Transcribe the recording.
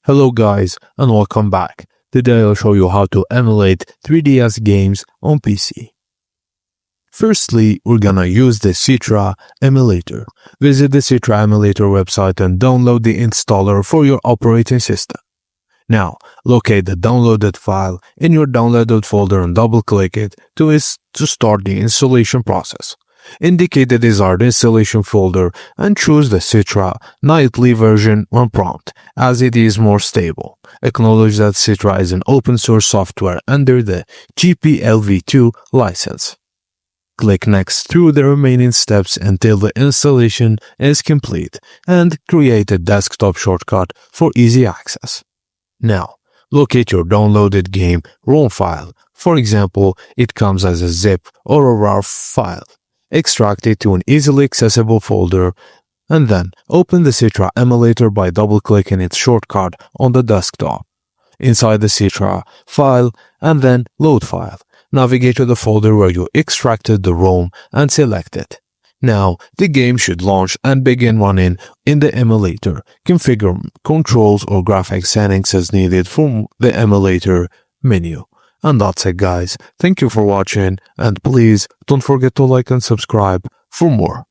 Hello guys and welcome back. Today I'll show you how to emulate 3DS games on PC. Firstly, we're gonna use the Citra emulator. Visit the Citra emulator website and download the installer for your operating system. Now, locate the downloaded file in your downloaded folder and double-click it to start the installation process. Indicate the desired installation folder and choose the Citra Nightly version on prompt, as it is more stable. Acknowledge that Citra is an open source software under the GPLv2 license. Click Next through the remaining steps until the installation is complete and create a desktop shortcut for easy access. Now, locate your downloaded game ROM file. For example, it comes as a zip or a RAR file. Extract it to an easily accessible folder and then open the Citra emulator by double-clicking its shortcut on the desktop. Inside the Citra file and then Load File. Navigate to the folder where you extracted the ROM and select it. Now, the game should launch and begin running in the emulator. Configure controls or graphics settings as needed from the emulator menu. And that's it guys. Thank you for watching and please don't forget to like and subscribe for more.